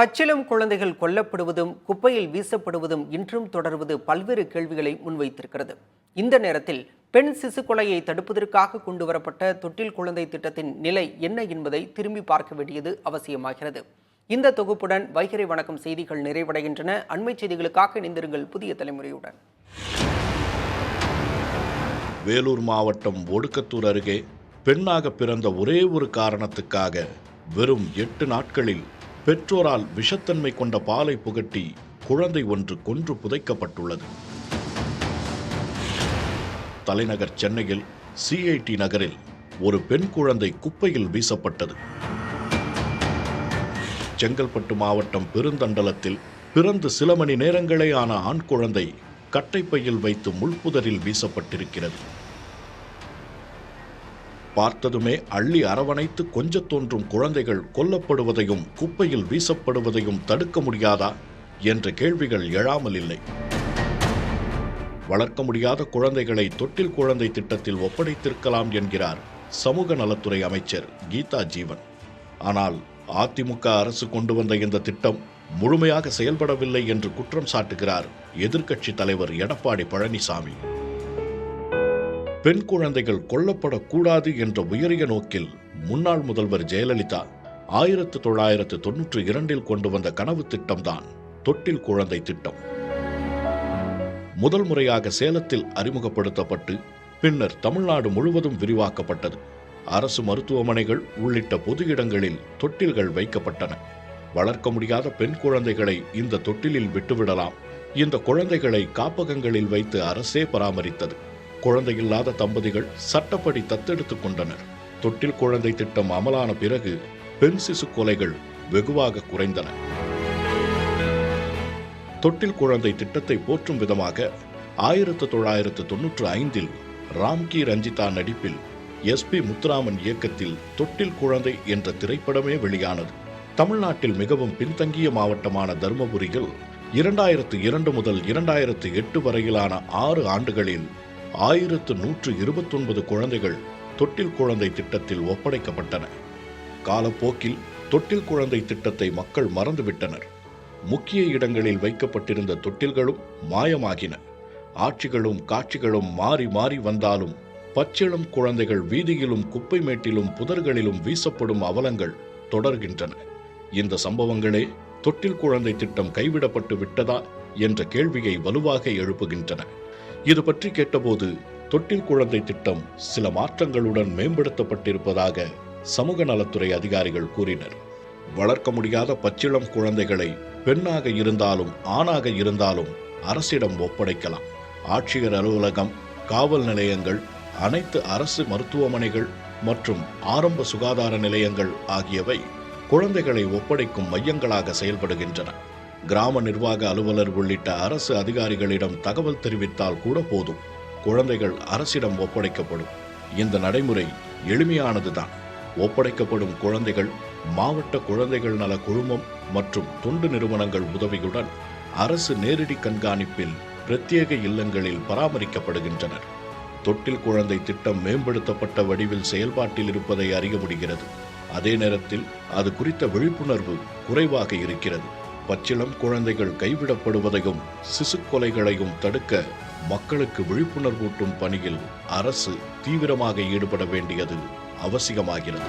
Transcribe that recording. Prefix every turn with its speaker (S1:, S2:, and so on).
S1: பச்சிளம் குழந்தைகள் கொல்லப்படுவதும் குப்பையில் வீசப்படுவதும் இன்றும் தொடர்வது பல்வேறு கேள்விகளை முன்வைத்திருக்கிறது. இந்த நேரத்தில் பெண் சிசு கொலையை தடுப்பதற்காக கொண்டுவரப்பட்ட தொட்டில் குழந்தை திட்டத்தின் நிலை என்ன என்பதை திரும்பி பார்க்க வேண்டியது அவசியமாகிறது. இந்த தொகுப்புடன் வைகரை வணக்கம் செய்திகள் நிறைவடைகின்றன. அண்மை செய்திகளுக்காக இணைந்திருங்கள் புதிய தலைமுறையுடன்.
S2: வேலூர் மாவட்டம் ஒடுக்கத்தூர் அருகே பெண்ணாக பிறந்த ஒரே ஒரு காரணத்துக்காக வெறும் 8 நாட்களில் பெற்றோரால் விஷத்தன்மை கொண்ட பாலை புகட்டி குழந்தை ஒன்று கொன்று புதைக்கப்பட்டுள்ளது. தலைநகர் சென்னையில் சிஐடி நகரில் ஒரு பெண் குழந்தை குப்பையில் வீசப்பட்டது. செங்கல்பட்டு மாவட்டம் பெருந்தண்டலத்தில் பிறந்து சில மணி நேரங்களே ஆன ஆண் குழந்தை கட்டைப்பையில் வைத்து முள்புதரில் வீசப்பட்டிருக்கிறது. பார்த்ததுமே அள்ளி அரவணைத்து கொஞ்சத் தோன்றும் குழந்தைகள் கொல்லப்படுவதையும் குப்பையில் வீசப்படுவதையும் தடுக்க முடியாதா என்ற கேள்விகள் எழாமல் இல்லை. வளர்க்க முடியாத குழந்தைகளை தொட்டில் குழந்தை திட்டத்தில் ஒப்படைத்திருக்கலாம் என்கிறார் சமூக நலத்துறை அமைச்சர் கீதா ஜீவன். ஆனால் அதிமுக அரசு கொண்டு வந்த இந்த திட்டம் முழுமையாக செயல்படவில்லை என்று குற்றம் சாட்டுகிறார் எதிர்க்கட்சி தலைவர் எடப்பாடி பழனிசாமி. பெண் குழந்தைகள் கொல்லப்படக்கூடாது என்ற உயரிய நோக்கில் முன்னாள் முதல்வர் ஜெயலலிதா 1992 கொண்டு வந்த கனவு திட்டம்தான் தொட்டில் குழந்தை திட்டம். முதல் முறையாக சேலத்தில் அறிமுகப்படுத்தப்பட்டு பின்னர் தமிழ்நாடு முழுவதும் விரிவாக்கப்பட்டது. அரசு மருத்துவமனைகள் உள்ளிட்ட பொது இடங்களில் தொட்டில்கள் வைக்கப்பட்டன. வளர்க்க முடியாத பெண் குழந்தைகளை இந்த தொட்டிலில் விட்டுவிடலாம். இந்த குழந்தைகளை காப்பகங்களில் வைத்து அரசே பராமரித்தது. குழந்தையில்லாத தம்பதிகள் சட்டப்படி தத்தெடுத்துக் கொண்டனர். தொட்டில் குழந்தை திட்டம் அமலான பிறகு பெண் சிசு கொலைகள் வெகுவாக குறைந்தன. தொட்டில் குழந்தை திட்டத்தை போற்றும் விதமாக 1995 ராம்கி ரஞ்சிதா நடிப்பில் SP முத்துராமன் இயக்கத்தில் தொட்டில் குழந்தை என்ற திரைப்படமே வெளியானது. தமிழ்நாட்டில் மிகவும் பின்தங்கிய மாவட்டமான தருமபுரியில் 2002 முதல் 2008 வரையிலான 6 ஆண்டுகளில் 1129 குழந்தைகள் தொட்டில் குழந்தை திட்டத்தில் ஒப்படைக்கப்பட்டன. காலப்போக்கில் தொட்டில் குழந்தை திட்டத்தை மக்கள் மறந்துவிட்டனர். முக்கிய இடங்களில் வைக்கப்பட்டிருந்த தொட்டில்களும் மாயமாகின. ஆட்சிகளும் காட்சிகளும் மாறி மாறி வந்தாலும் பச்சிளம் குழந்தைகள் வீதியிலும் குப்பை மேட்டிலும் புதர்களிலும் வீசப்படும் அவலங்கள் தொடர்கின்றன. இந்த சம்பவங்களே தொட்டில் குழந்தை திட்டம் கைவிடப்பட்டு விட்டதா என்ற கேள்வியை வலுவாக எழுப்புகின்றன. இது பற்றி கேட்டபோது தொட்டில் குழந்தை திட்டம் சில மாற்றங்களுடன் மேம்படுத்தப்பட்டிருப்பதாக சமூக நலத்துறை அதிகாரிகள் கூறினர். வளர்க்க முடியாத பச்சிளம் குழந்தைகளை பெண்ணாக இருந்தாலும் ஆணாக இருந்தாலும் அரசிடம் ஒப்படைக்கலாம். ஆட்சியர் அலுவலகம், காவல் நிலையங்கள், அனைத்து அரசு மருத்துவமனைகள் மற்றும் ஆரம்ப சுகாதார நிலையங்கள் ஆகியவை குழந்தைகளை ஒப்படைக்கும் மையங்களாக செயல்படுகின்றன. கிராம நிர்வாக அலுவலர் உள்ளிட்ட அரசு அதிகாரிகளிடம் தகவல் தெரிவித்தால் கூட போதும், குழந்தைகள் அரசிடம் ஒப்படைக்கப்படும். இந்த நடைமுறை எளிமையானதுதான். ஒப்படைக்கப்படும் குழந்தைகள் மாவட்ட குழந்தைகள் நல குழுமம் மற்றும் தொண்டு நிறுவனங்கள் உதவியுடன் அரசு நேரடி கண்காணிப்பில் பிரத்யேக இல்லங்களில் பராமரிக்கப்படுகின்றனர். தொட்டில் குழந்தை திட்டம் மேம்படுத்தப்பட்ட வடிவில் செயல்பாட்டில் இருப்பதை அறிய முடிகிறது. அதே நேரத்தில் அது குறித்த விழிப்புணர்வு குறைவாக இருக்கிறது. பச்சிளம் குழந்தைகள் கைவிடப்படுவதையும் சிசு கொலைகளையும் தடுக்க மக்களுக்கு விழிப்புணர்வூட்டும் பணியில் அரசு தீவிரமாக ஈடுபட வேண்டியது அவசியமாகிறது.